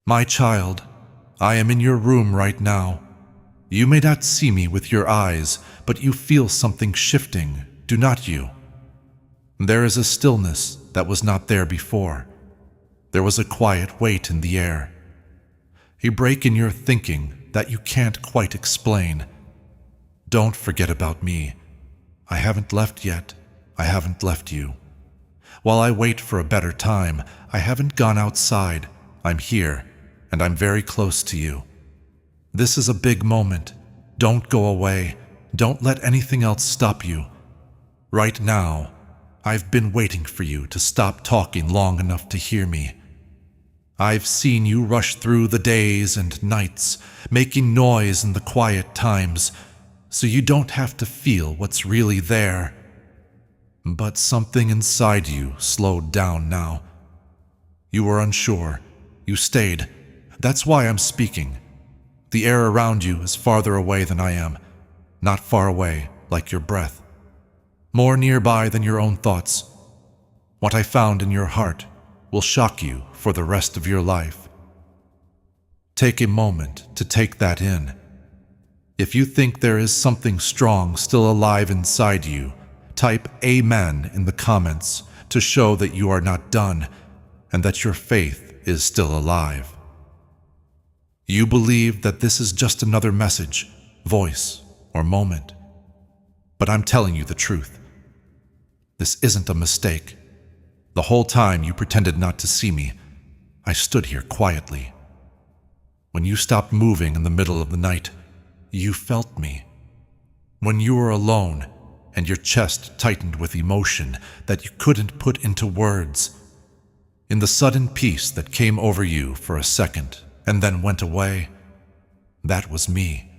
My child, I am in your room right now. You may not see me with your eyes, but you feel something shifting, do not you? There is a stillness that was not there before. There was a quiet weight in the air. A break in your thinking that you can't quite explain. Don't forget about me. I haven't left yet. I haven't left you. While I wait for a better time, I haven't gone outside. I'm here, and I'm very close to you. This is a big moment. Don't go away. Don't let anything else stop you. Right now, I've been waiting for you to stop talking long enough to hear me. I've seen you rush through the days and nights, making noise in the quiet times, so you don't have to feel what's really there. But something inside you slowed down now. You were unsure. You stayed. That's why I'm speaking. The air around you is farther away than I am, not far away like your breath. More nearby than your own thoughts. What I found in your heart will shock you for the rest of your life. Take a moment to take that in. If you think there is something strong still alive inside you, type Amen in the comments to show that you are not done and that your faith is still alive. You believe that this is just another message, voice, or moment. But I'm telling you the truth. This isn't a mistake. The whole time you pretended not to see me, I stood here quietly. When you stopped moving in the middle of the night, you felt me. When you were alone and your chest tightened with emotion that you couldn't put into words, in the sudden peace that came over you for a second and then went away, that was me.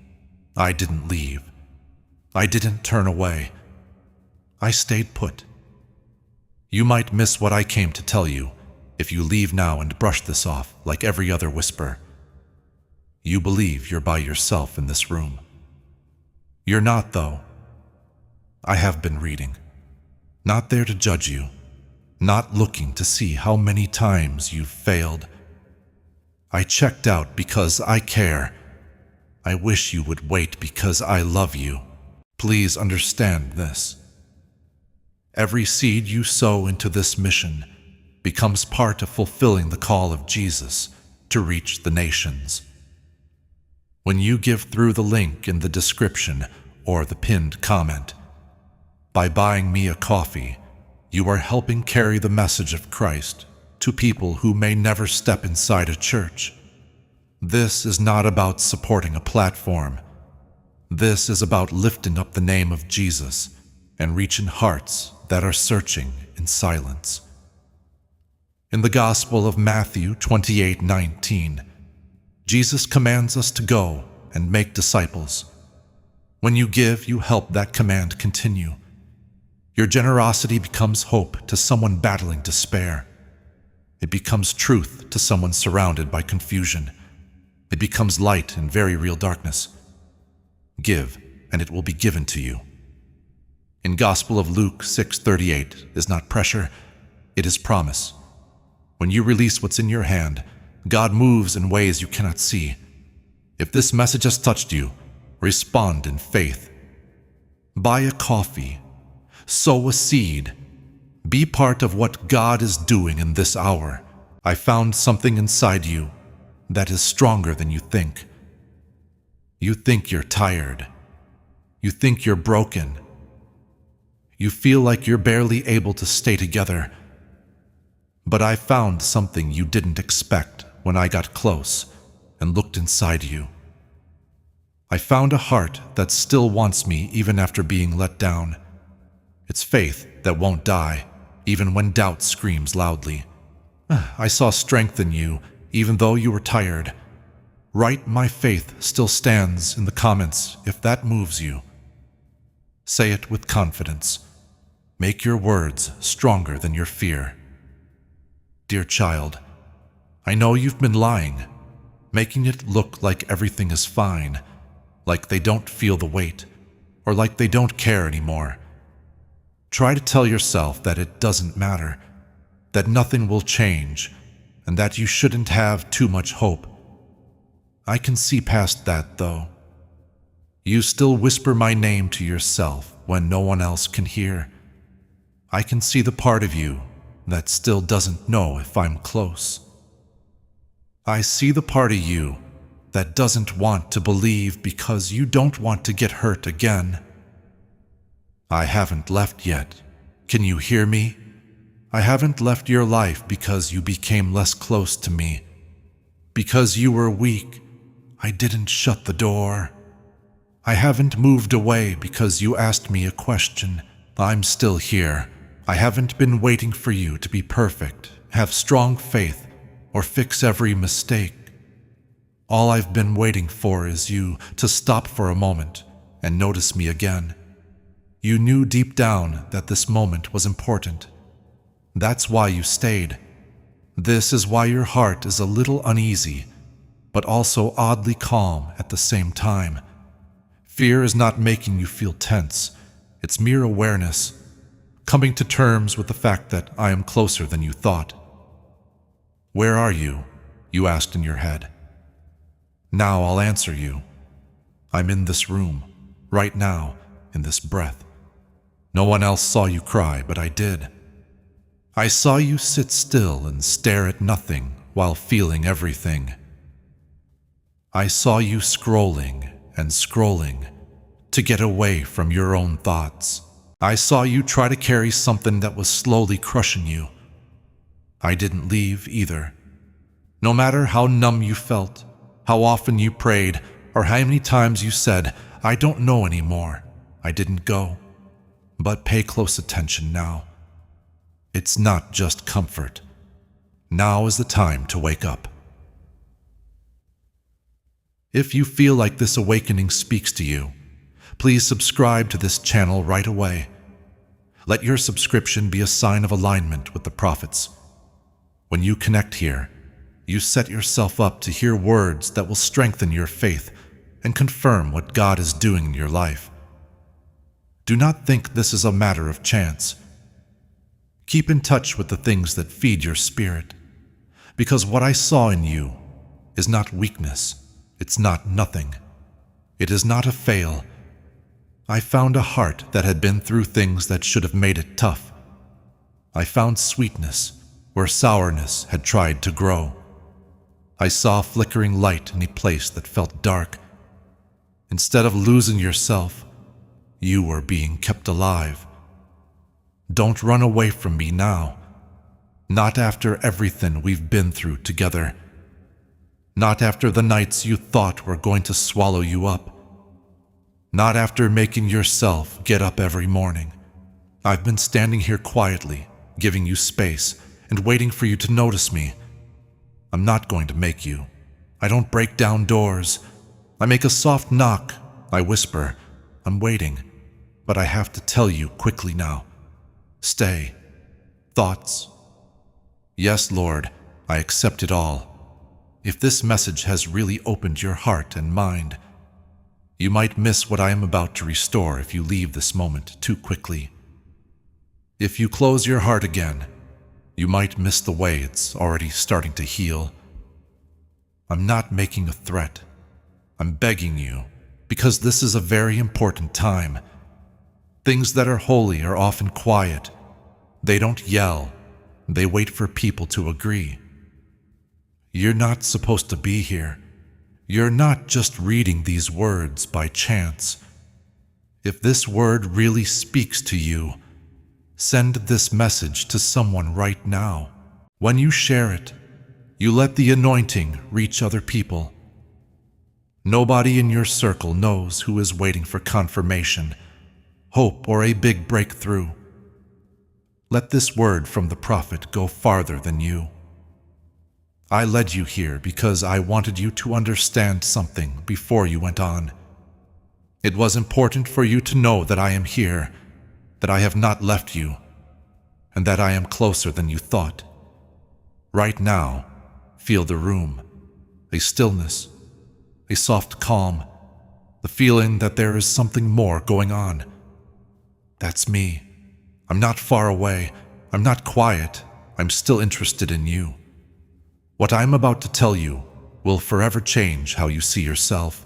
I didn't leave. I didn't turn away. I stayed put. You might miss what I came to tell you if you leave now and brush this off like every other whisper. You believe you're by yourself in this room. You're not, though. I have been reading. Not there to judge you. Not looking to see how many times you've failed. I checked out because I care. I wish you would wait because I love you. Please understand this. Every seed you sow into this mission becomes part of fulfilling the call of Jesus to reach the nations. When you give through the link in the description or the pinned comment, by buying me a coffee, you are helping carry the message of Christ to people who may never step inside a church. This is not about supporting a platform. This is about lifting up the name of Jesus and reaching hearts that are searching in silence. In the Gospel of Matthew 28:19, Jesus commands us to go and make disciples. When you give, you help that command continue. Your generosity becomes hope to someone battling despair. It becomes truth to someone surrounded by confusion. It becomes light in very real darkness. Give, and it will be given to you. In Gospel of Luke 6:38 is not pressure, it is promise. When you release what's in your hand, God moves in ways you cannot see. If this message has touched you, respond in faith. Buy a coffee, sow a seed, be part of what God is doing in this hour. I found something inside you that is stronger than you think. You think you're tired. You think you're broken. You feel like you're barely able to stay together. But I found something you didn't expect when I got close and looked inside you. I found a heart that still wants me even after being let down. It's faith that won't die, even when doubt screams loudly. I saw strength in you, even though you were tired. Write "My faith still stands" in the comments if that moves you. Say it with confidence. Make your words stronger than your fear. Dear child, I know you've been lying, making it look like everything is fine, like they don't feel the weight, or like they don't care anymore. Try to tell yourself that it doesn't matter, that nothing will change, and that you shouldn't have too much hope. I can see past that, though. You still whisper my name to yourself when no one else can hear. I can see the part of you that still doesn't know if I'm close. I see the part of you that doesn't want to believe because you don't want to get hurt again. I haven't left yet. Can you hear me? I haven't left your life because you became less close to me. Because you were weak, I didn't shut the door. I haven't moved away because you asked me a question. I'm still here. I haven't been waiting for you to be perfect, have strong faith, or fix every mistake. All I've been waiting for is you to stop for a moment and notice me again. You knew deep down that this moment was important. That's why you stayed. This is why your heart is a little uneasy, but also oddly calm at the same time. Fear is not making you feel tense. It's mere awareness, coming to terms with the fact that I am closer than you thought. Where are you? You asked in your head. Now I'll answer you. I'm in this room, right now, in this breath. No one else saw you cry, but I did. I saw you sit still and stare at nothing while feeling everything. I saw you scrolling and scrolling to get away from your own thoughts. I saw you try to carry something that was slowly crushing you. I didn't leave either. No matter how numb you felt, how often you prayed, or how many times you said, I don't know anymore, I didn't go. But pay close attention now. It's not just comfort. Now is the time to wake up. If you feel like this awakening speaks to you, please subscribe to this channel right away. Let your subscription be a sign of alignment with the prophets. When you connect here, you set yourself up to hear words that will strengthen your faith and confirm what God is doing in your life. Do not think this is a matter of chance. Keep in touch with the things that feed your spirit, because what I saw in you is not weakness. It's not nothing. It is not a fail. I found a heart that had been through things that should have made it tough. I found sweetness where sourness had tried to grow. I saw flickering light in a place that felt dark. Instead of losing yourself, you were being kept alive. Don't run away from me now. Not after everything we've been through together. Not after the nights you thought were going to swallow you up. Not after making yourself get up every morning. I've been standing here quietly, giving you space, and waiting for you to notice me. I'm not going to make you. I don't break down doors. I make a soft knock. I whisper, I'm waiting, but I have to tell you quickly now. Stay. Thoughts. Yes, Lord, I accept it all. If this message has really opened your heart and mind, you might miss what I am about to restore if you leave this moment too quickly. If you close your heart again, you might miss the way it's already starting to heal. I'm not making a threat. I'm begging you, because this is a very important time. Things that are holy are often quiet. They don't yell. They wait for people to agree. You're not supposed to be here. You're not just reading these words by chance. If this word really speaks to you, send this message to someone right now. When you share it, you let the anointing reach other people. Nobody in your circle knows who is waiting for confirmation, hope, or a big breakthrough. Let this word from the prophet go farther than you. I led you here because I wanted you to understand something before you went on. It was important for you to know that I am here, that I have not left you, and that I am closer than you thought. Right now, feel the room, a stillness, a soft calm, the feeling that there is something more going on. That's me. I'm not far away. I'm not quiet. I'm still interested in you. What I'm about to tell you will forever change how you see yourself.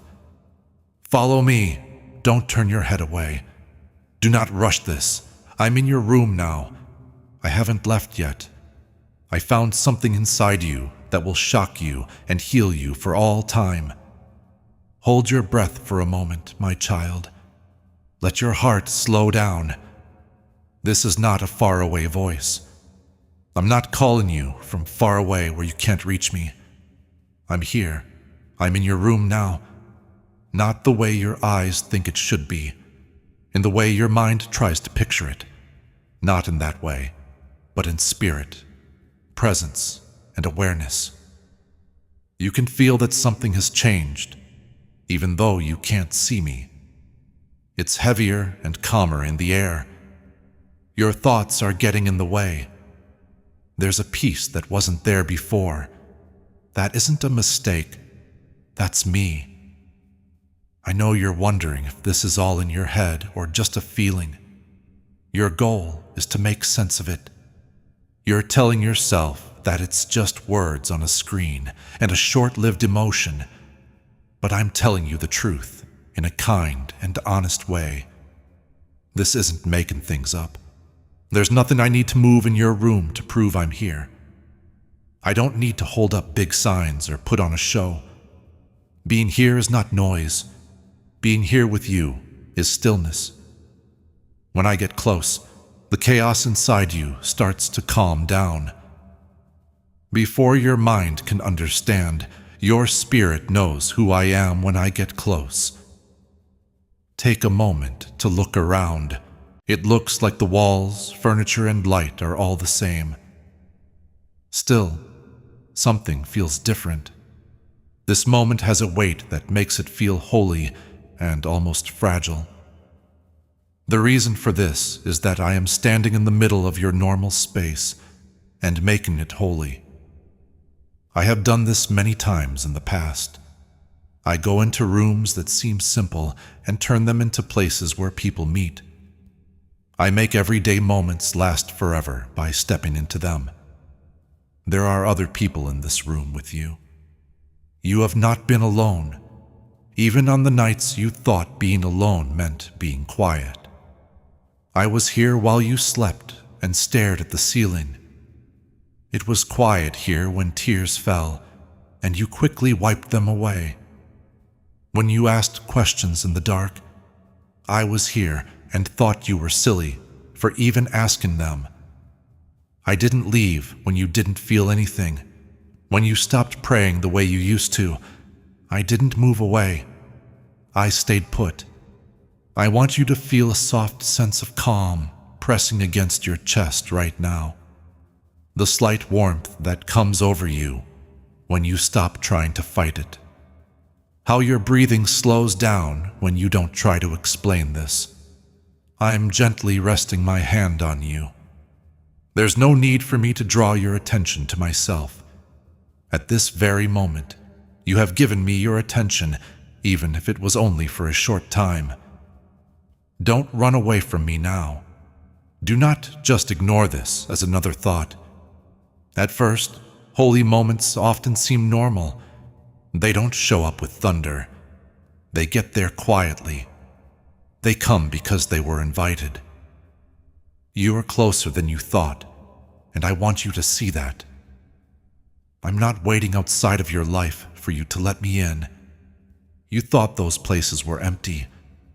Follow me. Don't turn your head away. Do not rush this. I'm in your room now. I haven't left yet. I found something inside you that will shock you and heal you for all time. Hold your breath for a moment, my child. Let your heart slow down. This is not a faraway voice. I'm not calling you from far away where you can't reach me. I'm here. I'm in your room now. Not the way your eyes think it should be, in the way your mind tries to picture it. Not in that way, but in spirit, presence, and awareness. You can feel that something has changed, even though you can't see me. It's heavier and calmer in the air. Your thoughts are getting in the way. There's a peace that wasn't there before. That isn't a mistake. That's me. I know you're wondering if this is all in your head or just a feeling. Your goal is to make sense of it. You're telling yourself that it's just words on a screen and a short-lived emotion. But I'm telling you the truth in a kind and honest way. This isn't making things up. There's nothing I need to move in your room to prove I'm here. I don't need to hold up big signs or put on a show. Being here is not noise. Being here with you is stillness. When I get close, the chaos inside you starts to calm down. Before your mind can understand, your spirit knows who I am when I get close. Take a moment to look around. It looks like the walls, furniture, and light are all the same. Still, something feels different. This moment has a weight that makes it feel holy and almost fragile. The reason for this is that I am standing in the middle of your normal space and making it holy. I have done this many times in the past. I go into rooms that seem simple and turn them into places where people meet. I make everyday moments last forever by stepping into them. There are other people in this room with you. You have not been alone, even on the nights you thought being alone meant being quiet. I was here while you slept and stared at the ceiling. It was quiet here when tears fell, and you quickly wiped them away. When you asked questions in the dark, I was here and thought you were silly for even asking them. I didn't leave when you didn't feel anything. When you stopped praying the way you used to, I didn't move away. I stayed put. I want you to feel a soft sense of calm pressing against your chest right now. The slight warmth that comes over you when you stop trying to fight it. How your breathing slows down when you don't try to explain this. I'm gently resting my hand on you. There's no need for me to draw your attention to myself. At this very moment, you have given me your attention, even if it was only for a short time. Don't run away from me now. Do not just ignore this as another thought. At first, holy moments often seem normal. They don't show up with thunder. They get there quietly. They come because they were invited. You are closer than you thought, and I want you to see that. I'm not waiting outside of your life for you to let me in. You thought those places were empty,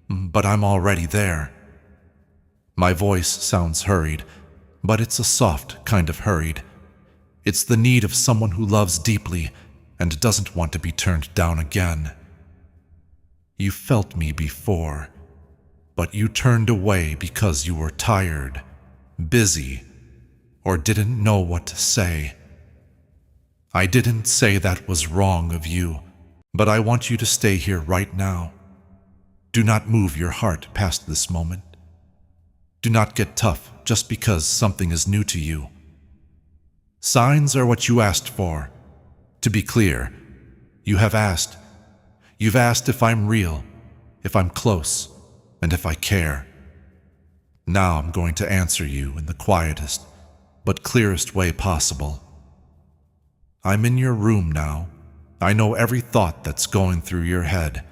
but I'm already there. My voice sounds hurried, but it's a soft kind of hurried. It's the need of someone who loves deeply and doesn't want to be turned down again. You felt me before, but you turned away because you were tired, busy, or didn't know what to say. I didn't say that was wrong of you, but I want you to stay here right now. Do not move your heart past this moment. Do not get tough just because something is new to you. Signs are what you asked for. To be clear, you have asked. You've asked if I'm real, if I'm close, and if I care. Now I'm going to answer you in the quietest but clearest way possible. I'm in your room now. I know every thought that's going through your head.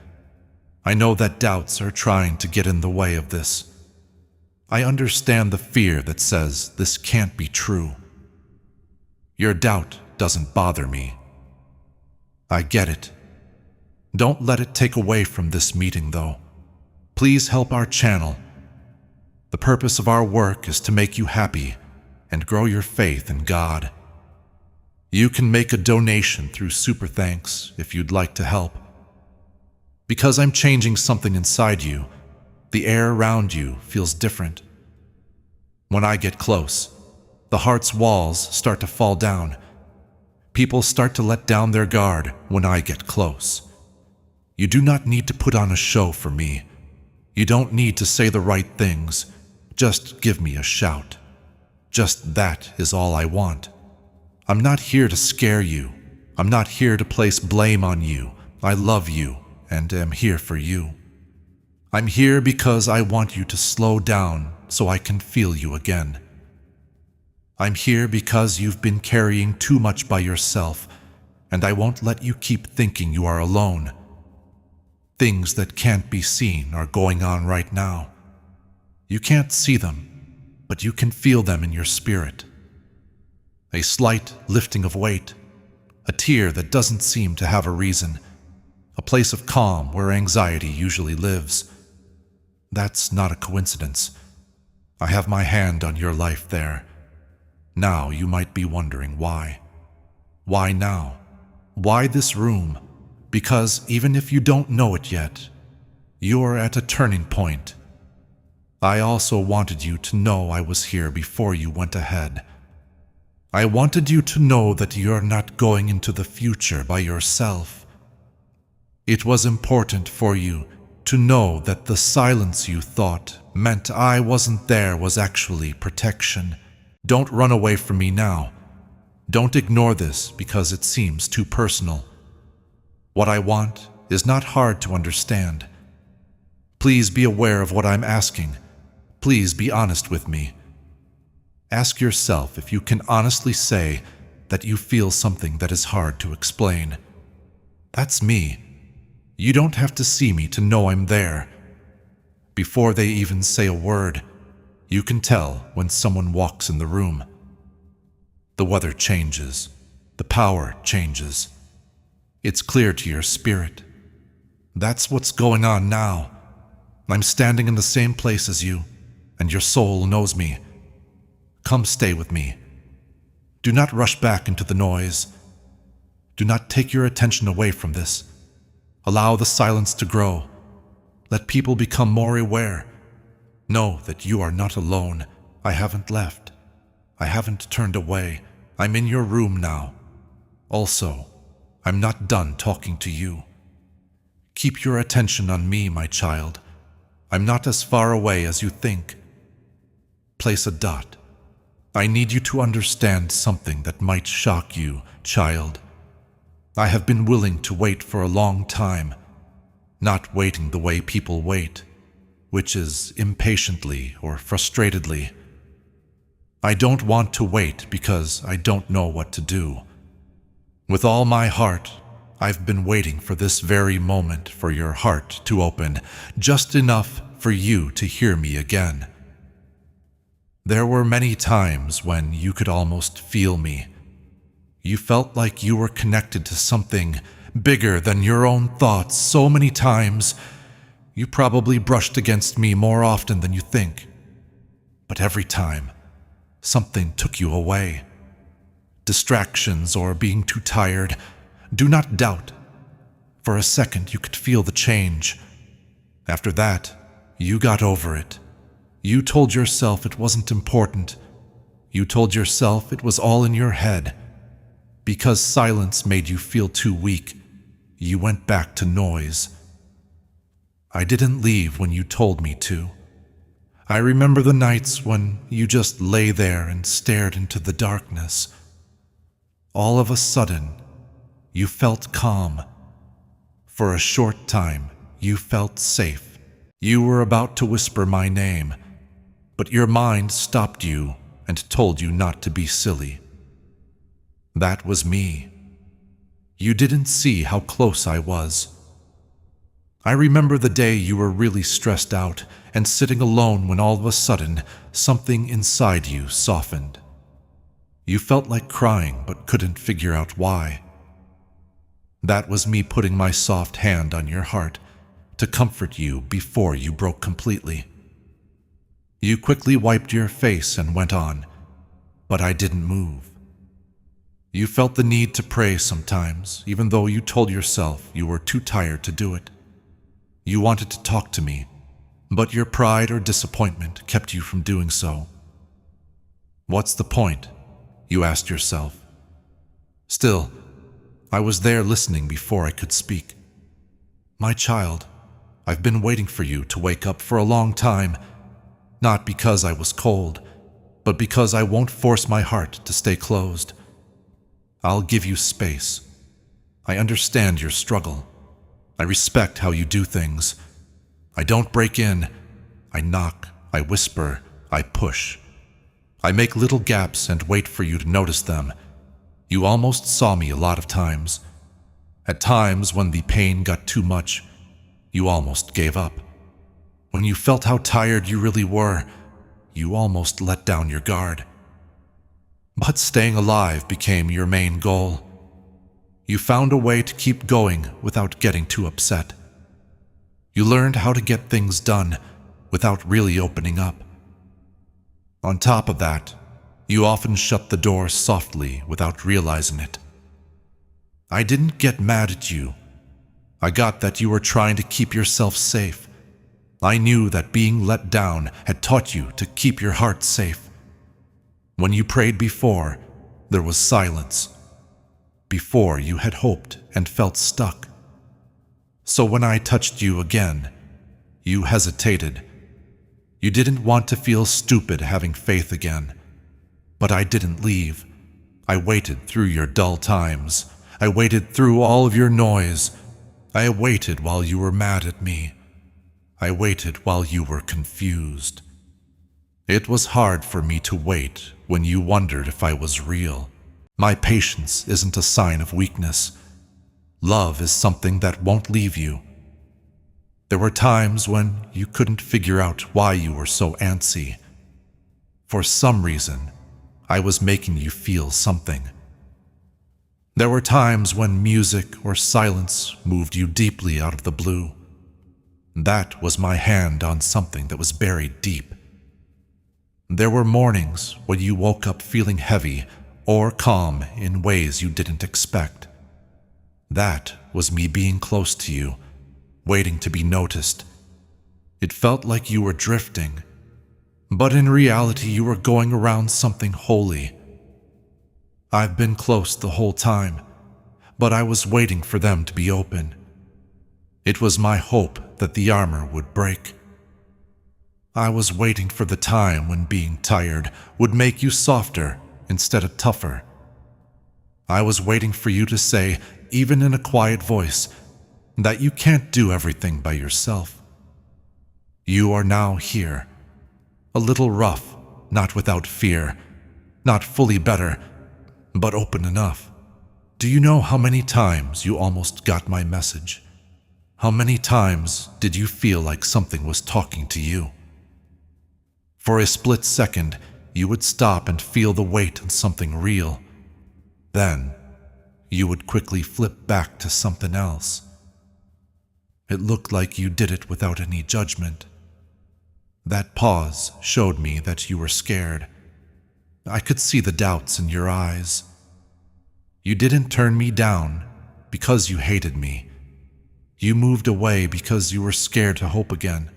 I know that doubts are trying to get in the way of this. I understand the fear that says this can't be true. Your doubt doesn't bother me. I get it. Don't let it take away from this meeting, though. Please help our channel. The purpose of our work is to make you happy and grow your faith in God. You can make a donation through Super Thanks if you'd like to help. Because I'm changing something inside you, the air around you feels different. When I get close, the heart's walls start to fall down. People start to let down their guard when I get close. You do not need to put on a show for me. You don't need to say the right things. Just give me a shout. Just that is all I want. I'm not here to scare you. I'm not here to place blame on you. I love you and am here for you. I'm here because I want you to slow down so I can feel you again. I'm here because you've been carrying too much by yourself, and I won't let you keep thinking you are alone. Things that can't be seen are going on right now. You can't see them, but you can feel them in your spirit. A slight lifting of weight, a tear that doesn't seem to have a reason, a place of calm where anxiety usually lives. That's not a coincidence. I have my hand on your life there. Now you might be wondering why. Why now? Why this room? Because even if you don't know it yet, you're at a turning point. I also wanted you to know I was here before you went ahead. I wanted you to know that you're not going into the future by yourself. It was important for you to know that the silence you thought meant I wasn't there was actually protection. Don't run away from me now. Don't ignore this because it seems too personal. What I want is not hard to understand. Please be aware of what I'm asking. Please be honest with me. Ask yourself if you can honestly say that you feel something that is hard to explain. That's me. You don't have to see me to know I'm there. Before they even say a word, you can tell when someone walks in the room. The weather changes. The power changes. It's clear to your spirit. That's what's going on now. I'm standing in the same place as you, and your soul knows me. Come stay with me. Do not rush back into the noise. Do not take your attention away from this. Allow the silence to grow. Let people become more aware. Know that you are not alone. I haven't left. I haven't turned away. I'm in your room now. Also, I'm not done talking to you. Keep your attention on me, my child. I'm not as far away as you think. Place a dot. I need you to understand something that might shock you, child. I have been willing to wait for a long time, not waiting the way people wait, which is impatiently or frustratedly. I don't want to wait because I don't know what to do. With all my heart, I've been waiting for this very moment for your heart to open, just enough for you to hear me again. There were many times when you could almost feel me. You felt like you were connected to something bigger than your own thoughts so many times. You probably brushed against me more often than you think. But every time, something took you away. Distractions or being too tired. Do not doubt. For a second, you could feel the change. After that, you got over it. You told yourself it wasn't important. You told yourself it was all in your head. Because silence made you feel too weak, you went back to noise. I didn't leave when you told me to. I remember the nights when you just lay there and stared into the darkness. All of a sudden, you felt calm. For a short time, you felt safe. You were about to whisper my name, but your mind stopped you and told you not to be silly. That was me. You didn't see how close I was. I remember the day you were really stressed out and sitting alone when all of a sudden something inside you softened. You felt like crying but couldn't figure out why. That was me putting my soft hand on your heart to comfort you before you broke completely. You quickly wiped your face and went on, but I didn't move. You felt the need to pray sometimes, even though you told yourself you were too tired to do it. You wanted to talk to me, but your pride or disappointment kept you from doing so. What's the point? You asked yourself. Still, I was there listening before I could speak. My child, I've been waiting for you to wake up for a long time, not because I was cold, but because I won't force my heart to stay closed. I'll give you space. I understand your struggle. I respect how you do things. I don't break in. I knock, I whisper, I push. I make little gaps and wait for you to notice them. You almost saw me a lot of times. At times when the pain got too much, you almost gave up. When you felt how tired you really were, you almost let down your guard. But staying alive became your main goal. You found a way to keep going without getting too upset. You learned how to get things done without really opening up. On top of that, you often shut the door softly without realizing it. I didn't get mad at you. I got that you were trying to keep yourself safe. I knew that being let down had taught you to keep your heart safe. When you prayed before, there was silence. Before you had hoped and felt stuck. So when I touched you again, you hesitated. You didn't want to feel stupid having faith again. But I didn't leave. I waited through your dull times. I waited through all of your noise. I waited while you were mad at me. I waited while you were confused. It was hard for me to wait when you wondered if I was real. My patience isn't a sign of weakness. Love is something that won't leave you. There were times when you couldn't figure out why you were so antsy. For some reason, I was making you feel something. There were times when music or silence moved you deeply out of the blue. That was my hand on something that was buried deep. There were mornings when you woke up feeling heavy or calm in ways you didn't expect. That was me being close to you, waiting to be noticed. It felt like you were drifting, but in reality you were going around something holy. I've been close the whole time, but I was waiting for them to be open. It was my hope that the armor would break. I was waiting for the time when being tired would make you softer instead of tougher. I was waiting for you to say, even in a quiet voice, that you can't do everything by yourself. You are now here, a little rough, not without fear, not fully better, but open enough. Do you know how many times you almost got my message? How many times did you feel like something was talking to you? For a split second, you would stop and feel the weight on something real. Then, you would quickly flip back to something else. It looked like you did it without any judgment. That pause showed me that you were scared. I could see the doubts in your eyes. You didn't turn me down because you hated me. You moved away because you were scared to hope again.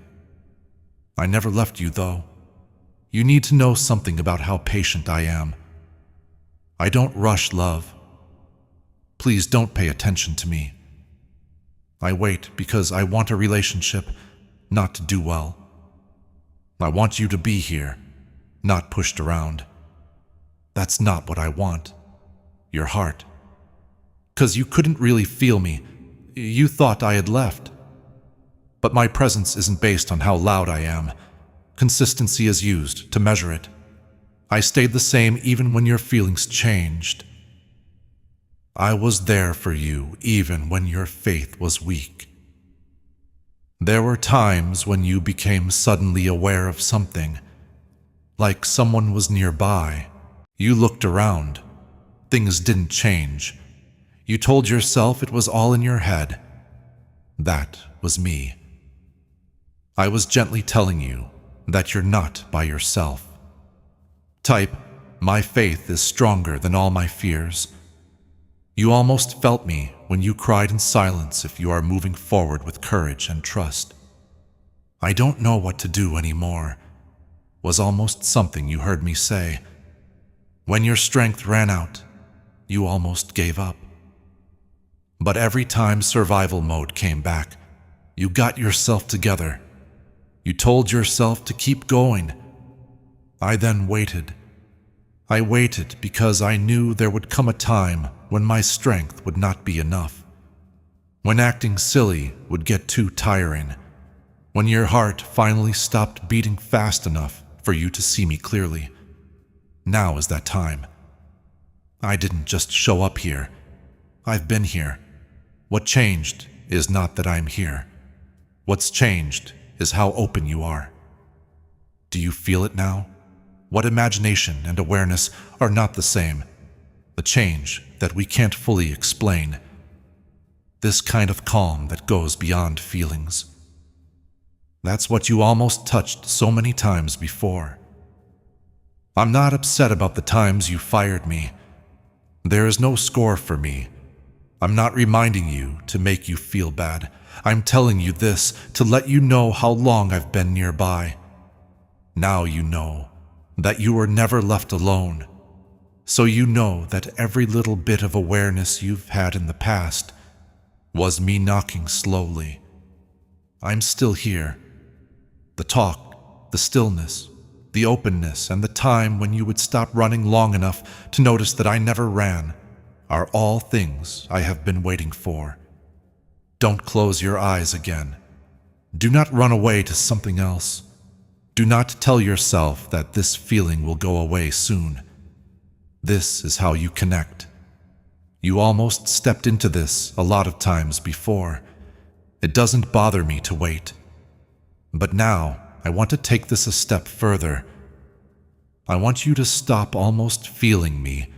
I never left you, though. You need to know something about how patient I am. I don't rush love. Please don't pay attention to me. I wait because I want a relationship, not to do well. I want you to be here, not pushed around. That's not what I want. Your heart. 'Cause you couldn't really feel me. You thought I had left. But my presence isn't based on how loud I am. Consistency is used to measure it. I stayed the same even when your feelings changed. I was there for you even when your faith was weak. There were times when you became suddenly aware of something, like someone was nearby. You looked around. Things didn't change. You told yourself it was all in your head. That was me. I was gently telling you that you're not by yourself. Type, my faith is stronger than all my fears. You almost felt me when you cried in silence if you are moving forward with courage and trust. I don't know what to do anymore, was almost something you heard me say. When your strength ran out, you almost gave up. But every time survival mode came back, you got yourself together. You told yourself to keep going. I then waited. I waited because I knew there would come a time when my strength would not be enough. When acting silly would get too tiring. When your heart finally stopped beating fast enough for you to see me clearly. Now is that time. I didn't just show up here. I've been here. What changed is not that I'm here. What's changed is how open you are. Do you feel it now? What imagination and awareness are not the same. The change that we can't fully explain. This kind of calm that goes beyond feelings. That's what you almost touched so many times before. I'm not upset about the times you fired me. There is no score for me. I'm not reminding you to make you feel bad. I'm telling you this to let you know how long I've been nearby. Now you know that you were never left alone. So you know that every little bit of awareness you've had in the past was me knocking slowly. I'm still here. The talk, the stillness, the openness, and the time when you would stop running long enough to notice that I never ran are all things I have been waiting for. Don't close your eyes again. Do not run away to something else. Do not tell yourself that this feeling will go away soon. This is how you connect. You almost stepped into this a lot of times before. It doesn't bother me to wait. But now, I want to take this a step further. I want you to stop almost feeling me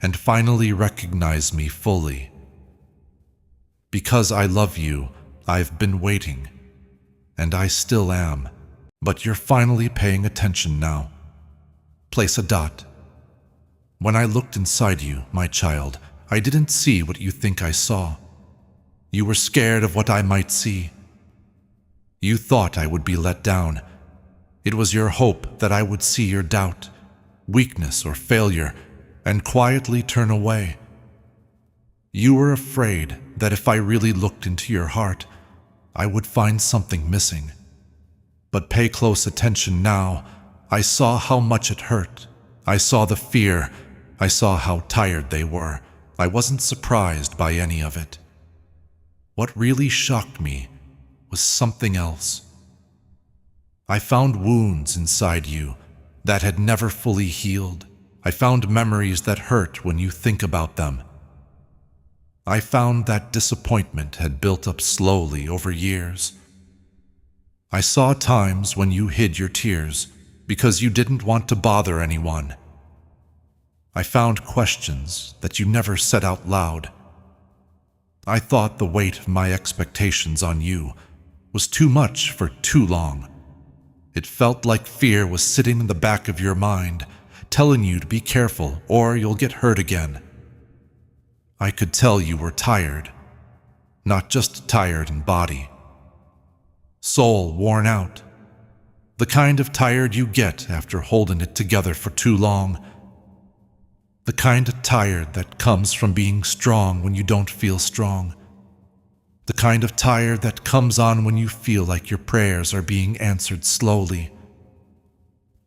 and finally recognize me fully. Because I love you, I've been waiting, and I still am. But you're finally paying attention now. Place a dot. When I looked inside you, my child, I didn't see what you think I saw. You were scared of what I might see. You thought I would be let down. It was your hope that I would see your doubt, weakness, or failure, and quietly turn away. You were afraid that if I really looked into your heart, I would find something missing. But pay close attention now. I saw how much it hurt. I saw the fear. I saw how tired they were. I wasn't surprised by any of it. What really shocked me was something else. I found wounds inside you that had never fully healed. I found memories that hurt when you think about them. I found that disappointment had built up slowly over years. I saw times when you hid your tears because you didn't want to bother anyone. I found questions that you never said out loud. I thought the weight of my expectations on you was too much for too long. It felt like fear was sitting in the back of your mind, telling you to be careful or you'll get hurt again. I could tell you were tired, not just tired in body. Soul worn out. The kind of tired you get after holding it together for too long. The kind of tired that comes from being strong when you don't feel strong. The kind of tired that comes on when you feel like your prayers are being answered slowly.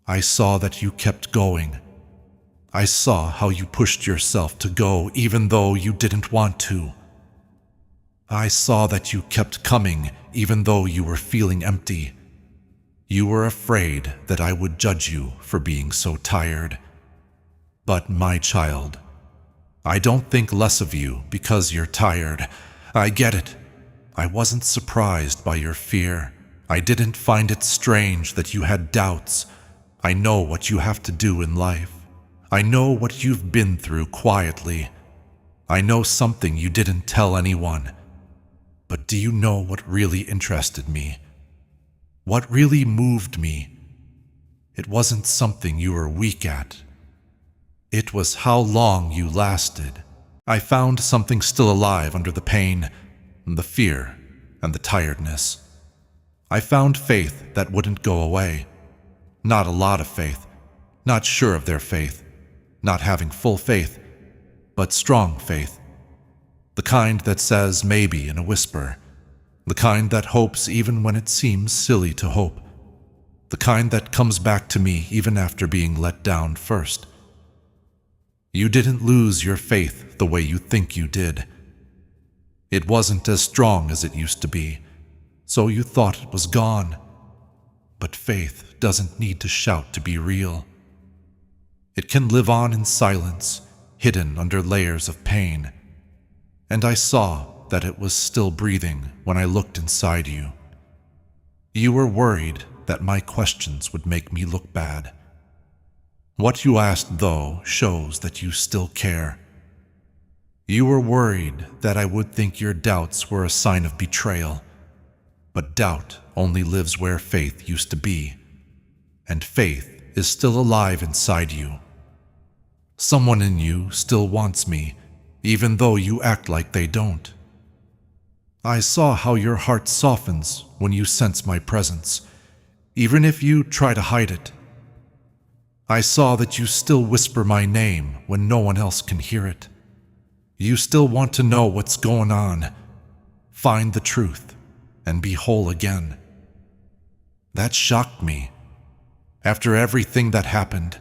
I saw that you kept going. I saw how you pushed yourself to go even though you didn't want to. I saw that you kept coming even though you were feeling empty. You were afraid that I would judge you for being so tired. But my child, I don't think less of you because you're tired. I get it. I wasn't surprised by your fear. I didn't find it strange that you had doubts. I know what you have to do in life. I know what you've been through quietly. I know something you didn't tell anyone. But do you know what really interested me? What really moved me? It wasn't something you were weak at. It was how long you lasted. I found something still alive under the pain, the fear, and the tiredness. I found faith that wouldn't go away. Not a lot of faith, not sure of their faith, not having full faith, but strong faith. The kind that says maybe in a whisper. The kind that hopes even when it seems silly to hope. The kind that comes back to me even after being let down first. You didn't lose your faith the way you think you did. It wasn't as strong as it used to be, so you thought it was gone. But faith doesn't need to shout to be real. It can live on in silence, hidden under layers of pain. And I saw that it was still breathing when I looked inside you. You were worried that my questions would make me look bad. What you asked, though, shows that you still care. You were worried that I would think your doubts were a sign of betrayal. But doubt only lives where faith used to be. And faith is still alive inside you. Someone in you still wants me, even though you act like they don't. I saw how your heart softens when you sense my presence, even if you try to hide it. I saw that you still whisper my name when no one else can hear it. You still want to know what's going on, find the truth, and be whole again. That shocked me. After everything that happened,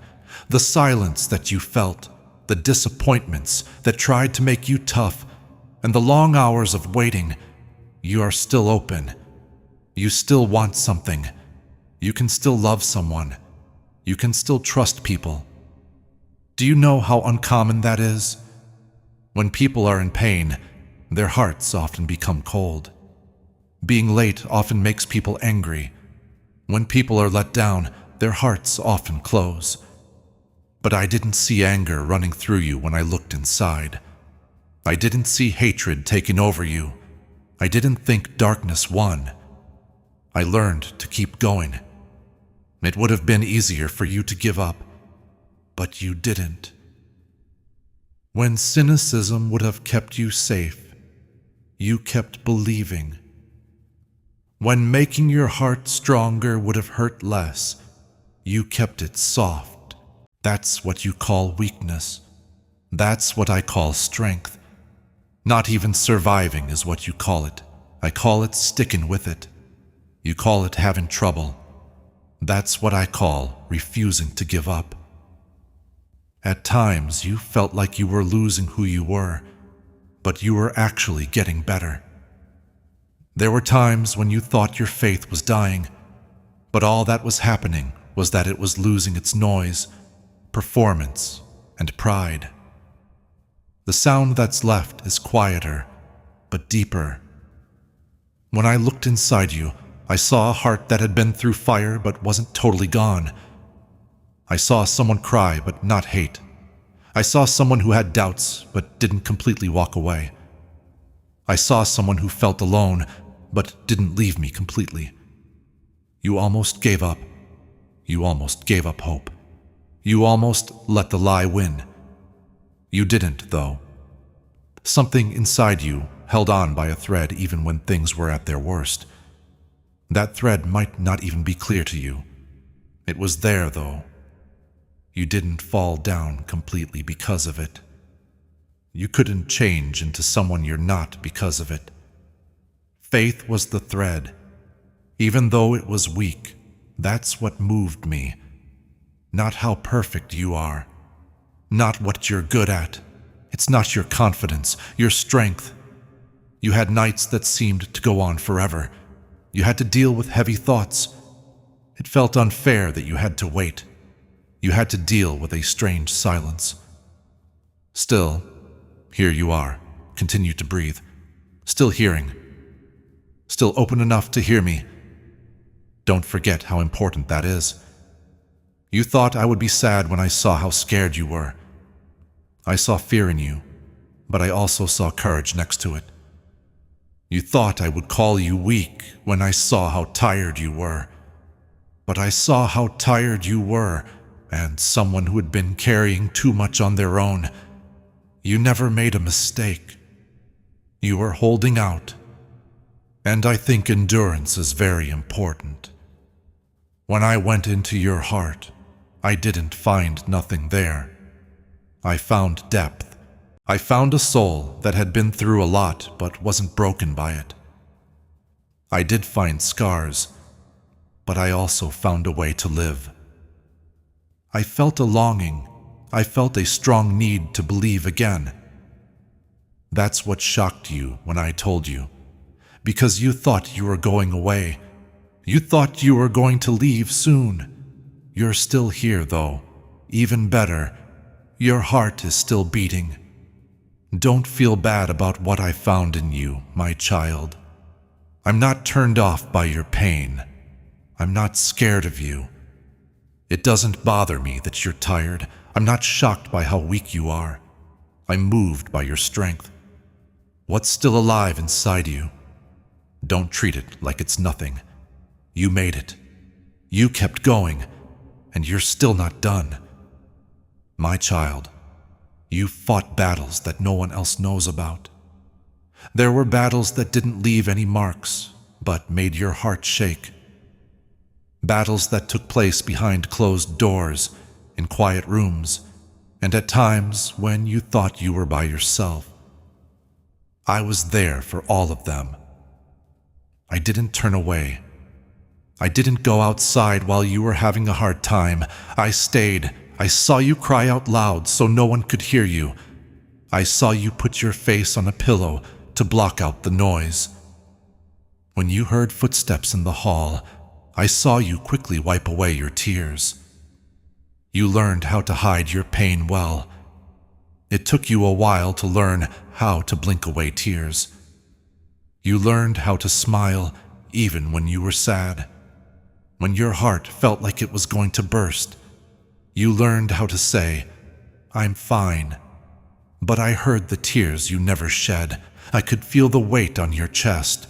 the silence that you felt, the disappointments that tried to make you tough, and the long hours of waiting, you are still open. You still want something. You can still love someone. You can still trust people. Do you know how uncommon that is? When people are in pain, their hearts often become cold. Being late often makes people angry. When people are let down, their hearts often close. But I didn't see anger running through you when I looked inside. I didn't see hatred taking over you. I didn't think darkness won. I learned to keep going. It would have been easier for you to give up, but you didn't. When cynicism would have kept you safe, you kept believing. When making your heart stronger would have hurt less, you kept it soft. That's what you call weakness. That's what I call strength. Not even surviving is what you call it. I call it sticking with it. You call it having trouble. That's what I call refusing to give up. At times, you felt like you were losing who you were, but you were actually getting better. There were times when you thought your faith was dying, but all that was happening was that it was losing its noise, performance, and pride. The sound that's left is quieter, but deeper. When I looked inside you, I saw a heart that had been through fire but wasn't totally gone. I saw someone cry but not hate. I saw someone who had doubts but didn't completely walk away. I saw someone who felt alone but didn't leave me completely. You almost gave up. You almost gave up hope. You almost let the lie win. You didn't, though. Something inside you held on by a thread even when things were at their worst. That thread might not even be clear to you. It was there, though. You didn't fall down completely because of it. You couldn't change into someone you're not because of it. Faith was the thread. Even though it was weak, that's what moved me. Not how perfect you are. Not what you're good at. It's not your confidence, your strength. You had nights that seemed to go on forever. You had to deal with heavy thoughts. It felt unfair that you had to wait. You had to deal with a strange silence. Still, Here you are. Continue to breathe. Still hearing. Still open enough to hear me. Don't forget how important that is. You thought I would be sad when I saw how scared you were. I saw fear in you, but I also saw courage next to it. You thought I would call you weak when I saw how tired you were. But I saw how tired you were, and someone who had been carrying too much on their own. You never made a mistake. You were holding out. And I think endurance is very important. When I went into your heart, I didn't find nothing there. I found depth. I found a soul that had been through a lot but wasn't broken by it. I did find scars, but I also found a way to live. I felt a longing. I felt a strong need to believe again. That's what shocked you when I told you, because you thought you were going away. You thought you were going to leave soon. You're still here, though. Even better, your heart is still beating. Don't feel bad about what I found in you, my child. I'm not turned off by your pain. I'm not scared of you. It doesn't bother me that you're tired. I'm not shocked by how weak you are. I'm moved by your strength. What's still alive inside you? Don't treat it like it's nothing. You made it. You kept going, and you're still not done. My child, you fought battles that no one else knows about. There were battles that didn't leave any marks, but made your heart shake. Battles that took place behind closed doors, in quiet rooms, and at times when you thought you were by yourself. I was there for all of them. I didn't turn away. I didn't go outside while you were having a hard time. I stayed. I saw you cry out loud so no one could hear you. I saw you put your face on a pillow to block out the noise. When you heard footsteps in the hall, I saw you quickly wipe away your tears. You learned how to hide your pain well. It took you a while to learn how to blink away tears. You learned how to smile even when you were sad. When your heart felt like it was going to burst, you learned how to say, "I'm fine." But I heard the tears you never shed. I could feel the weight on your chest.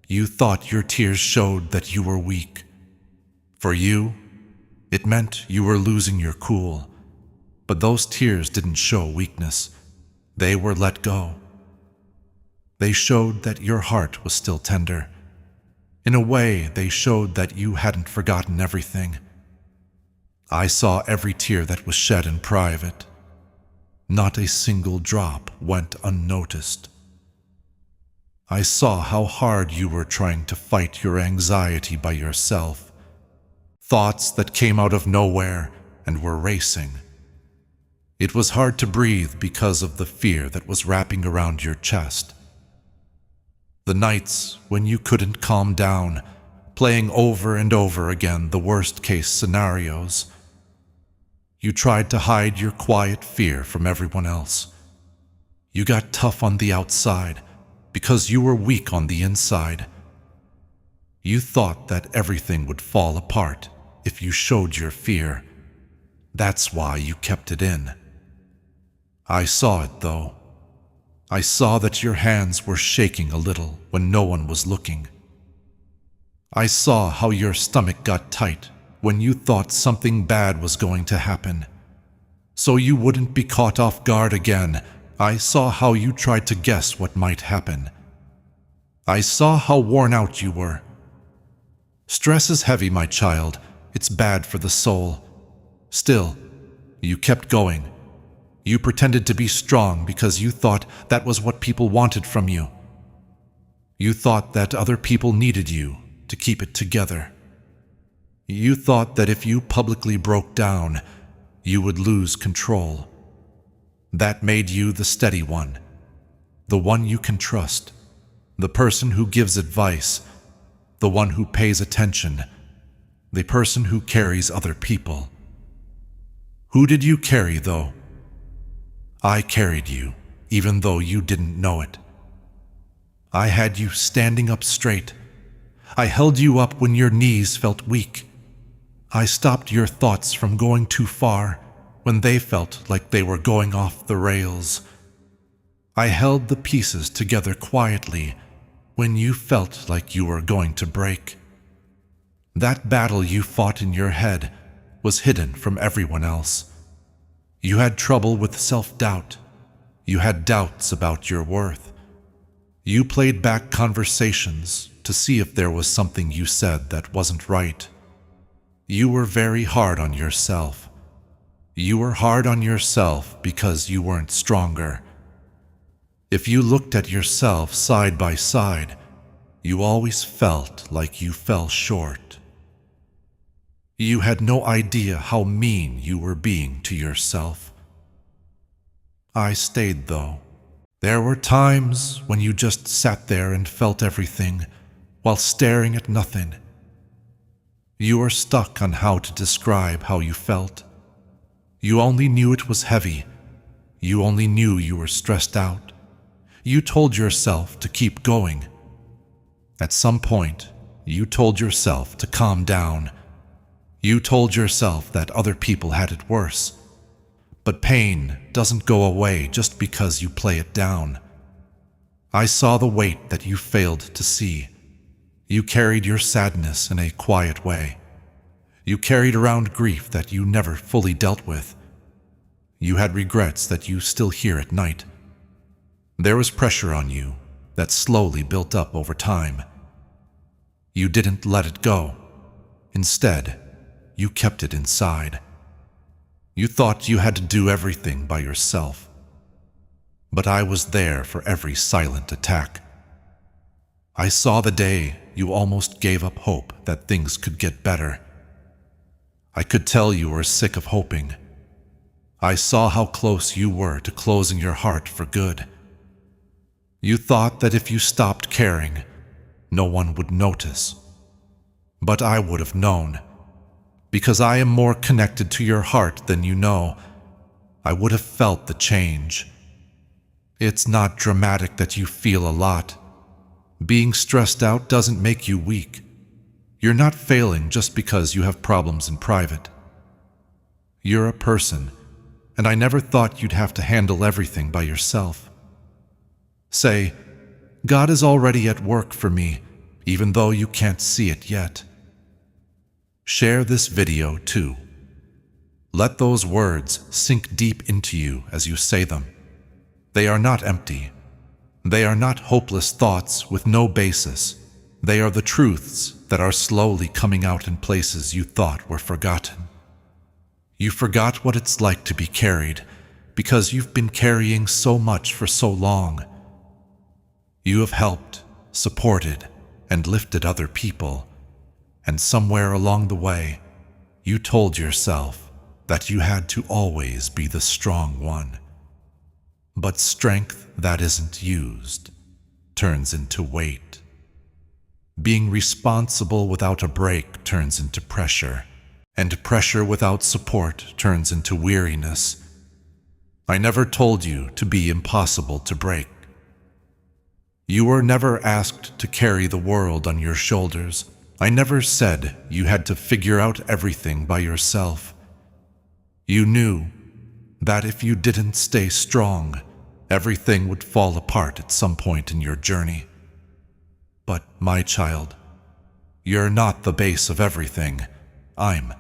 You thought your tears showed that you were weak. For you, it meant you were losing your cool. But those tears didn't show weakness. They were let go. They showed that your heart was still tender. In a way, they showed that you hadn't forgotten everything. I saw every tear that was shed in private. Not a single drop went unnoticed. I saw how hard you were trying to fight your anxiety by yourself. Thoughts that came out of nowhere and were racing. It was hard to breathe because of the fear that was wrapping around your chest. The nights when you couldn't calm down, playing over and over again the worst-case scenarios. You tried to hide your quiet fear from everyone else. You got tough on the outside because you were weak on the inside. You thought that everything would fall apart if you showed your fear. That's why you kept it in. I saw it, though. I saw that your hands were shaking a little when no one was looking. I saw how your stomach got tight when you thought something bad was going to happen. So you wouldn't be caught off guard again, I saw how you tried to guess what might happen. I saw how worn out you were. Stress is heavy, my child. It's bad for the soul. Still, you kept going. You pretended to be strong because you thought that was what people wanted from you. You thought that other people needed you to keep it together. You thought that if you publicly broke down, you would lose control. That made you the steady one, the one you can trust, the person who gives advice, the one who pays attention, the person who carries other people. Who did you carry, though? I carried you. even though you didn't know it. I had you standing up straight. I held you up when your knees felt weak. I stopped your thoughts from going too far when they felt like they were going off the rails. I held the pieces together quietly when you felt like you were going to break. That battle you fought in your head was hidden from everyone else. You had trouble with self-doubt. You had doubts about your worth. You played back conversations to see if there was something you said that wasn't right. You were very hard on yourself. You were hard on yourself because you weren't stronger. If you looked at yourself side by side, you always felt like you fell short. You had no idea how mean you were being to yourself. I stayed, though. There were times when you just sat there and felt everything while staring at nothing. You were stuck on how to describe how you felt. You only knew it was heavy. You only knew you were stressed out. You told yourself to keep going. At some point, you told yourself to calm down. You told yourself that other people had it worse. But pain doesn't go away just because you play it down. I saw the weight that you failed to see. You carried your sadness in a quiet way. You carried around grief that you never fully dealt with. You had regrets that you still hear at night. There was pressure on you that slowly built up over time. You didn't let it go. Instead, you kept it inside. You thought you had to do everything by yourself. But I was there for every silent attack. I saw the day you almost gave up hope that things could get better. I could tell you were sick of hoping. I saw how close you were to closing your heart for good. You thought that if you stopped caring, no one would notice. But I would have known. Because I am more connected to your heart than you know, I would have felt the change. It's not dramatic that you feel a lot. Being stressed out doesn't make you weak. You're not failing just because you have problems in private. You're a person, and I never thought you'd have to handle everything by yourself. Say, God is already at work for me, even though you can't see it yet. Share this video too. Let those words sink deep into you as you say them. They are not empty. They are not hopeless thoughts with no basis. They are the truths that are slowly coming out in places you thought were forgotten. You forgot what it's like to be carried because you've been carrying so much for so long. You have helped, supported, and lifted other people. And somewhere along the way, you told yourself that you had to always be the strong one. But strength that isn't used turns into weight. Being responsible without a break turns into pressure, and pressure without support turns into weariness. I never told you to be impossible to break. You were never asked to carry the world on your shoulders. I never said you had to figure out everything by yourself. You knew that if you didn't stay strong, everything would fall apart at some point in your journey. But, my child, you're not the base of everything. I'm.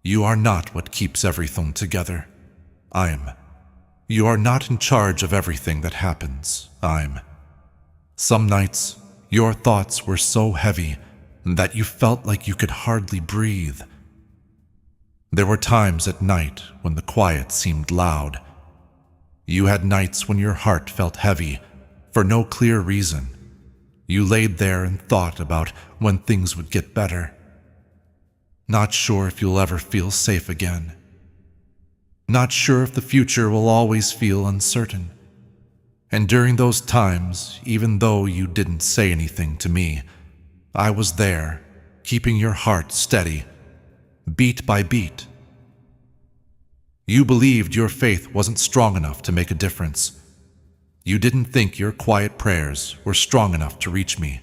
You are not what keeps everything together. I'm. You are not in charge of everything that happens. I'm. Some nights, your thoughts were so heavy that you felt like you could hardly breathe. There were times at night when the quiet seemed loud. You had nights when your heart felt heavy for no clear reason. You laid there and thought about when things would get better. Not sure if you'll ever feel safe again. Not sure if the future will always feel uncertain. And during those times, even though you didn't say anything to me, I was there, keeping your heart steady, beat by beat. You believed your faith wasn't strong enough to make a difference. You didn't think your quiet prayers were strong enough to reach me.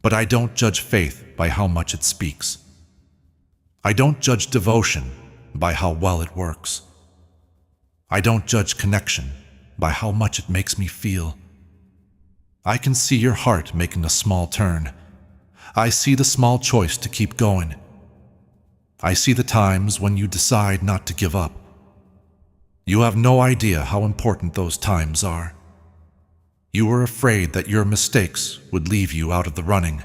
But I don't judge faith by how much it speaks. I don't judge devotion by how well it works. I don't judge connection by how much it makes me feel. I can see your heart making a small turn. I see the small choice to keep going. I see the times when you decide not to give up. You have no idea how important those times are. You were afraid that your mistakes would leave you out of the running.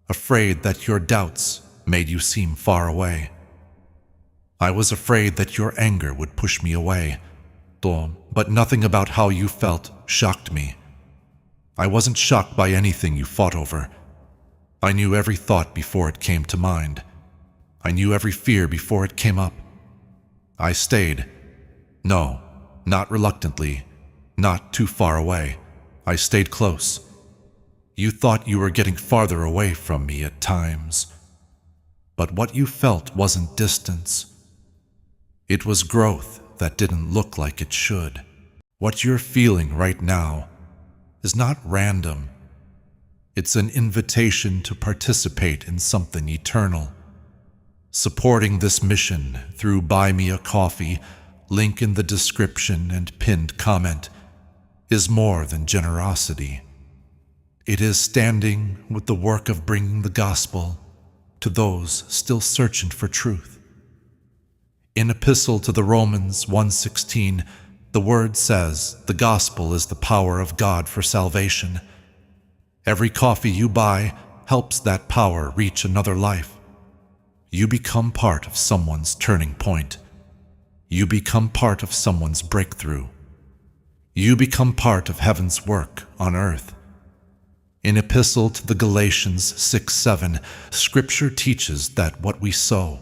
Afraid that your doubts made you seem far away. I was afraid that your anger would push me away. But nothing about how you felt shocked me. I wasn't shocked by anything you fought over. I knew every thought before it came to mind. I knew every fear before it came up. I stayed. No, not reluctantly, not too far away. I stayed close. You thought you were getting farther away from me at times. But what you felt wasn't distance. It was growth that didn't look like it should. What you're feeling right now is not random. It's an invitation to participate in something eternal. Supporting this mission through Buy Me a Coffee, link in the description and pinned comment, is more than generosity. It is standing with the work of bringing the gospel to those still searching for truth. In Epistle to the Romans 1:16, the word says the gospel is the power of God for salvation. Every coffee you buy helps that power reach another life. You become part of someone's turning point. You become part of someone's breakthrough. You become part of heaven's work on earth. In Epistle to the Galatians 6:7, Scripture teaches that what we sow,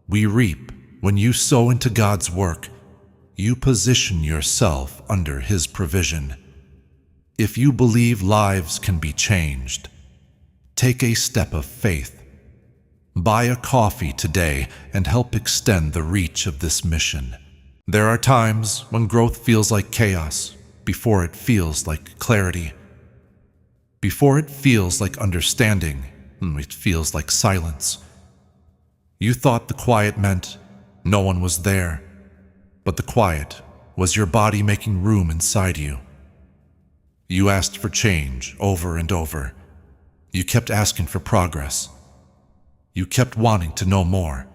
we reap. When you sow into God's work, you position yourself under His provision. If you believe lives can be changed, take a step of faith. Buy a coffee today and help extend the reach of this mission. There are times when growth feels like chaos before it feels like clarity. Before it feels like understanding, it feels like silence. You thought the quiet meant no one was there, but the quiet was your body making room inside you. You asked for change over and over. You kept asking for progress. You kept wanting to know more.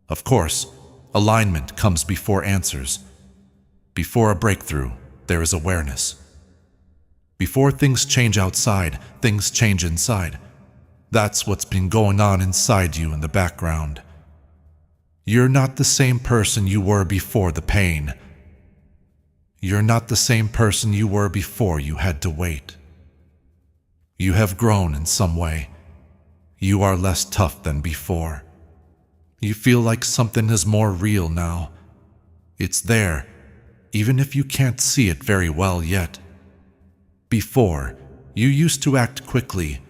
Of course, alignment comes before answers. Before a breakthrough, there is awareness. Before things change outside, things change inside. That's what's been going on inside you in the background. You're not the same person you were before the pain. You're not the same person you were before you had to wait. You have grown in some way. You are less tough than before. You feel like something is more real now. It's there, even if you can't see it very well yet. Before, you used to act quickly.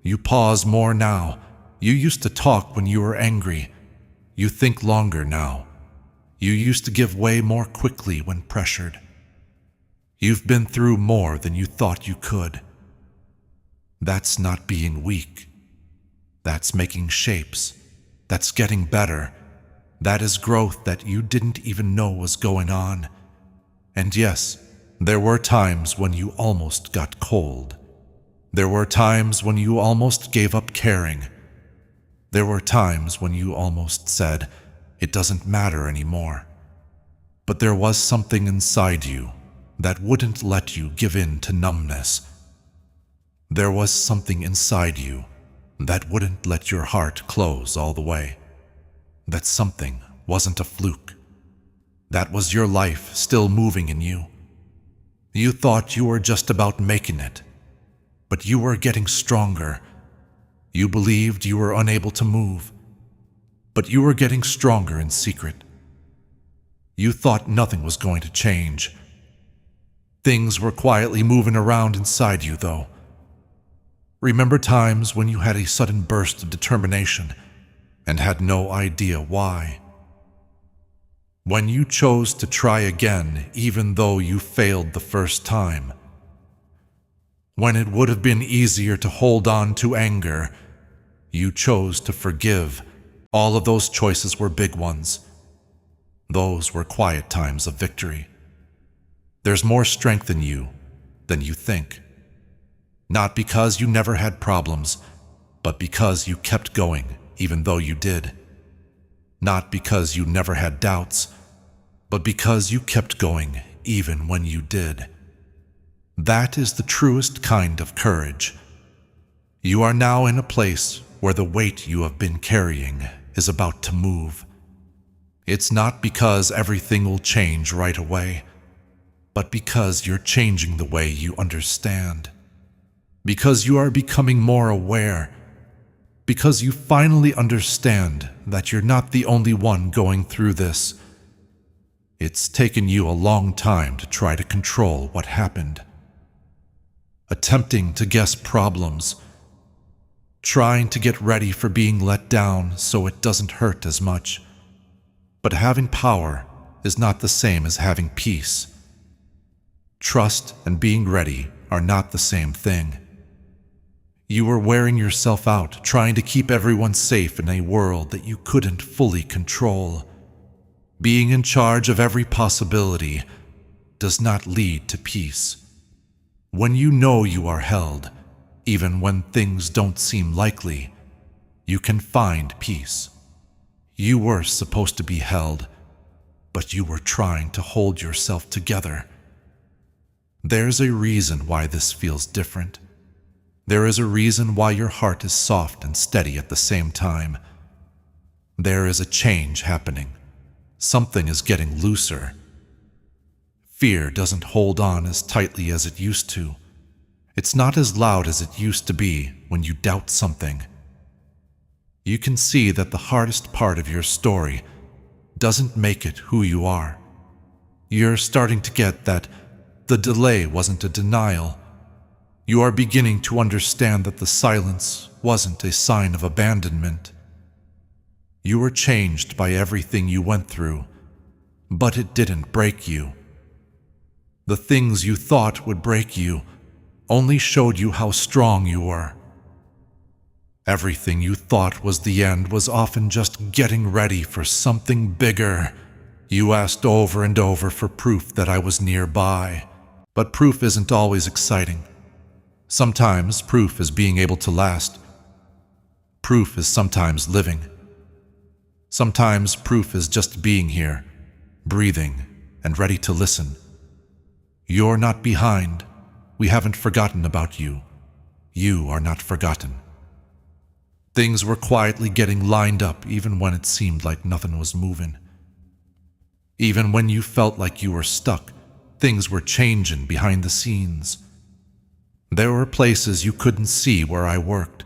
You pause more now. You used to talk when you were angry. You think longer now. You used to give way more quickly when pressured. You've been through more than you thought you could. That's not being weak. That's making shapes. That's getting better. That is growth that you didn't even know was going on. And yes, there were times when you almost got cold. There were times when you almost gave up caring. There were times when you almost said, it doesn't matter anymore. But there was something inside you that wouldn't let you give in to numbness. There was something inside you that wouldn't let your heart close all the way. That something wasn't a fluke. That was your life still moving in you. You thought you were just about making it, but you were getting stronger. You believed you were unable to move, but you were getting stronger in secret. You thought nothing was going to change. Things were quietly moving around inside you, though. Remember times when you had a sudden burst of determination and had no idea why? When you chose to try again even though you failed the first time. When it would have been easier to hold on to anger, you chose to forgive. All of those choices were big ones. Those were quiet times of victory. There's more strength in you than you think. Not because you never had problems, but because you kept going even though you did. Not because you never had doubts, but because you kept going even when you did. That is the truest kind of courage. You are now in a place where the weight you have been carrying is about to move. It's not because everything will change right away, but because you're changing the way you understand. Because you are becoming more aware. Because you finally understand that you're not the only one going through this. It's taken you a long time to try to control what happened. Attempting to guess problems. Trying to get ready for being let down so it doesn't hurt as much. But having power is not the same as having peace. Trust and being ready are not the same thing. You were wearing yourself out, trying to keep everyone safe in a world that you couldn't fully control. Being in charge of every possibility does not lead to peace. When you know you are held, even when things don't seem likely, you can find peace. You were supposed to be held, but you were trying to hold yourself together. There's a reason why this feels different. There is a reason why your heart is soft and steady at the same time. There is a change happening. Something is getting looser. Fear doesn't hold on as tightly as it used to. It's not as loud as it used to be when you doubt something. You can see that the hardest part of your story doesn't make it who you are. You're starting to get that the delay wasn't a denial. You are beginning to understand that the silence wasn't a sign of abandonment. You were changed by everything you went through, but it didn't break you. The things you thought would break you only showed you how strong you were. Everything you thought was the end was often just getting ready for something bigger. You asked over and over for proof that I was nearby, but proof isn't always exciting. Sometimes proof is being able to last. Proof is sometimes living. Sometimes proof is just being here, breathing, and ready to listen. You're not behind. We haven't forgotten about you. You are not forgotten. Things were quietly getting lined up even when it seemed like nothing was moving. Even when you felt like you were stuck, things were changing behind the scenes. There were places you couldn't see where I worked.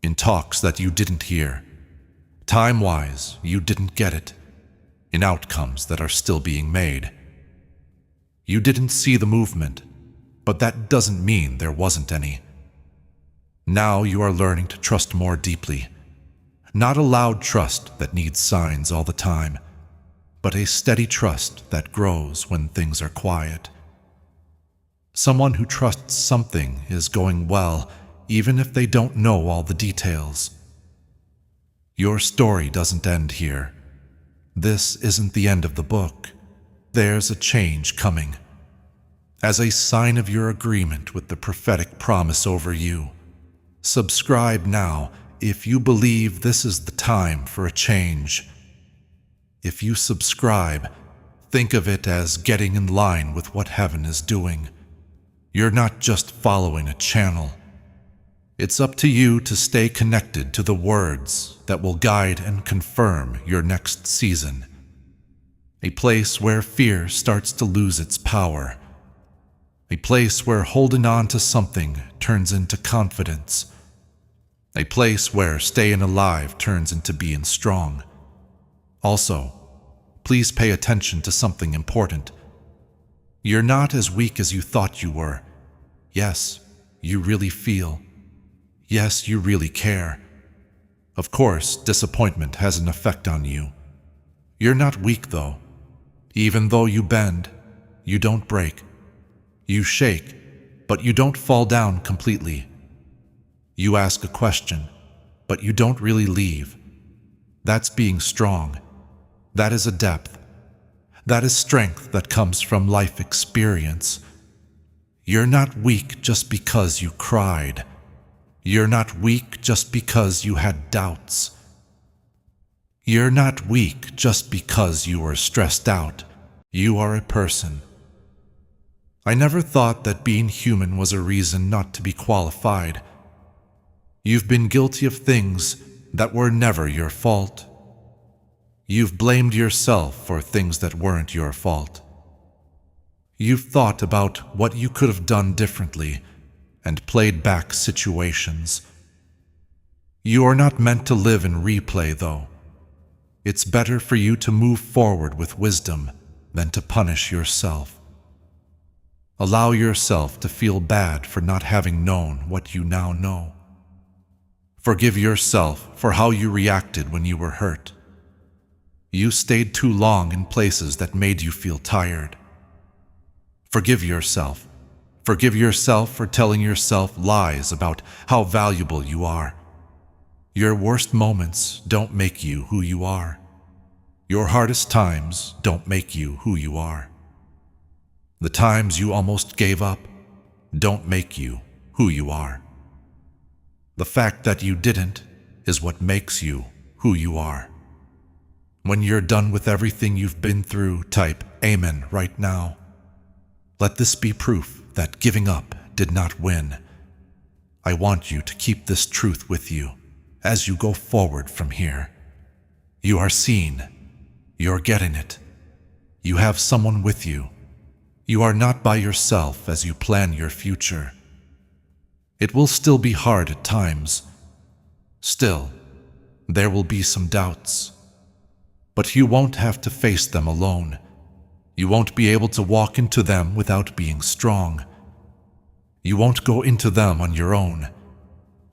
In talks that you didn't hear. Time-wise, you didn't get it. In outcomes that are still being made. You didn't see the movement, but that doesn't mean there wasn't any. Now you are learning to trust more deeply. Not a loud trust that needs signs all the time, but a steady trust that grows when things are quiet. Someone who trusts something is going well, even if they don't know all the details. Your story doesn't end here. This isn't the end of the book. There's a change coming. As a sign of your agreement with the prophetic promise over you, subscribe now if you believe this is the time for a change. If you subscribe, think of it as getting in line with what heaven is doing. You're not just following a channel. It's up to you to stay connected to the words that will guide and confirm your next season. A place where fear starts to lose its power. A place where holding on to something turns into confidence. A place where staying alive turns into being strong. Also, please pay attention to something important. You're not as weak as you thought you were. Yes, you really feel. Yes, you really care. Of course, disappointment has an effect on you. You're not weak, though. Even though you bend, you don't break. You shake, but you don't fall down completely. You ask a question, but you don't really leave. That's being strong. That is a depth. That is strength that comes from life experience. You're not weak just because you cried. You're not weak just because you had doubts. You're not weak just because you were stressed out. You are a person. I never thought that being human was a reason not to be qualified. You've been guilty of things that were never your fault. You've blamed yourself for things that weren't your fault. You've thought about what you could have done differently and played back situations. You are not meant to live in replay, though. It's better for you to move forward with wisdom than to punish yourself. Allow yourself to feel bad for not having known what you now know. Forgive yourself for how you reacted when you were hurt. You stayed too long in places that made you feel tired. Forgive yourself. Forgive yourself for telling yourself lies about how valuable you are. Your worst moments don't make you who you are. Your hardest times don't make you who you are. The times you almost gave up don't make you who you are. The fact that you didn't is what makes you who you are. When you're done with everything you've been through, type Amen right now. Let this be proof that giving up did not win. I want you to keep this truth with you as you go forward from here. You are seen. You're getting it. You have someone with you. You are not by yourself as you plan your future. It will still be hard at times. Still, there will be some doubts. But you won't have to face them alone. You won't be able to walk into them without being strong. You won't go into them on your own.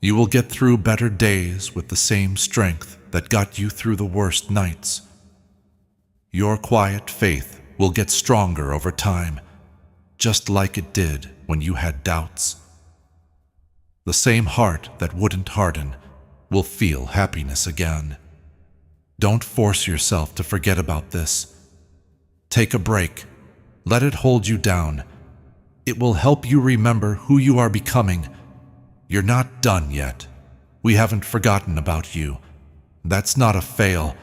You will get through better days with the same strength that got you through the worst nights. Your quiet faith will get stronger over time, just like it did when you had doubts. The same heart that wouldn't harden will feel happiness again. Don't force yourself to forget about this. Take a break. Let it hold you down. It will help you remember who you are becoming. You're not done yet. We haven't forgotten about you. That's not a fail.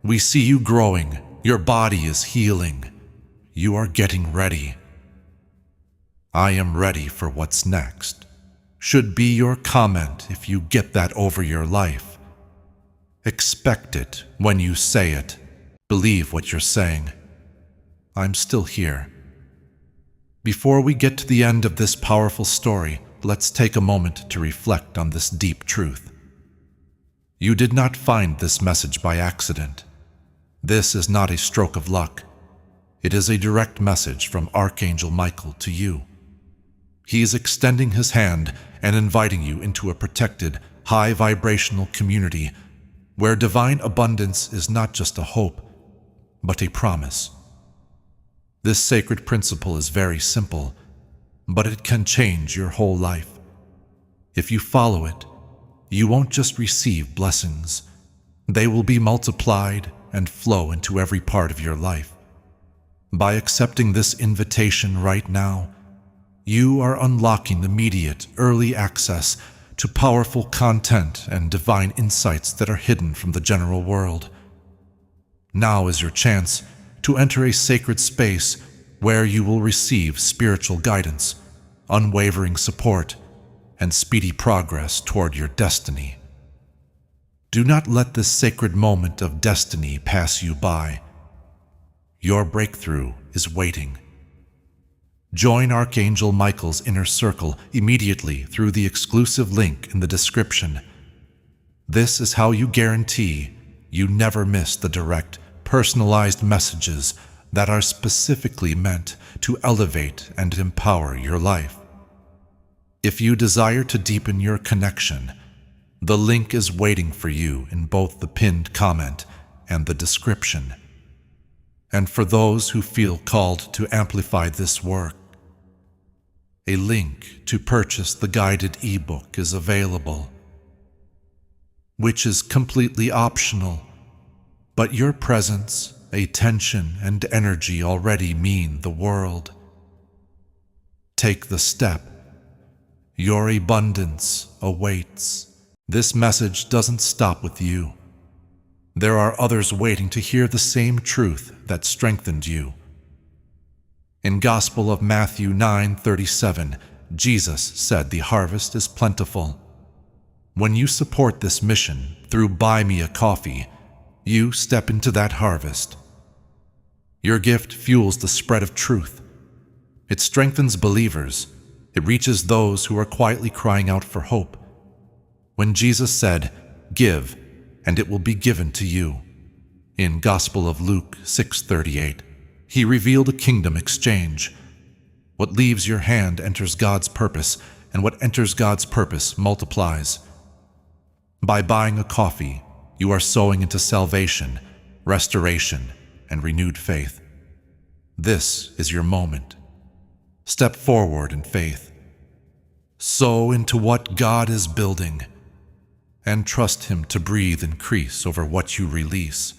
We see you growing. Your body is healing. You are getting ready. I am ready for what's next. Should be your comment if you get that over your life. Expect it when you say it. Believe what you're saying. I'm still here. Before we get to the end of this powerful story, let's take a moment to reflect on this deep truth. You did not find this message by accident. This is not a stroke of luck. It is a direct message from Archangel Michael to you. He is extending his hand and inviting you into a protected, high-vibrational community where divine abundance is not just a hope, but a promise. This sacred principle is very simple, but it can change your whole life. If you follow it, you won't just receive blessings. They will be multiplied and flow into every part of your life. By accepting this invitation right now, you are unlocking immediate, early access to powerful content and divine insights that are hidden from the general world. Now is your chance to enter a sacred space where you will receive spiritual guidance, unwavering support, and speedy progress toward your destiny. Do not let this sacred moment of destiny pass you by. Your breakthrough is waiting. Join Archangel Michael's inner circle immediately through the exclusive link in the description. This is how you guarantee you never miss the direct, personalized messages that are specifically meant to elevate and empower your life. If you desire to deepen your connection, the link is waiting for you in both the pinned comment and the description. And for those who feel called to amplify this work, a link to purchase the guided ebook is available, which is completely optional, but your presence, attention, and energy already mean the world. Take the step. Your abundance awaits. This message doesn't stop with you. There are others waiting to hear the same truth that strengthened you. In Gospel of Matthew 9:37, Jesus said the harvest is plentiful. When you support this mission through Buy Me a Coffee, you step into that harvest. Your gift fuels the spread of truth. It strengthens believers. It reaches those who are quietly crying out for hope. When Jesus said, "Give, and it will be given to you," in Gospel of Luke 6:38, he revealed a kingdom exchange. What leaves your hand enters God's purpose, and what enters God's purpose multiplies. By buying a coffee, you are sowing into salvation, restoration, and renewed faith. This is your moment. Step forward in faith. Sow into what God is building, and trust Him to breathe increase over what you release.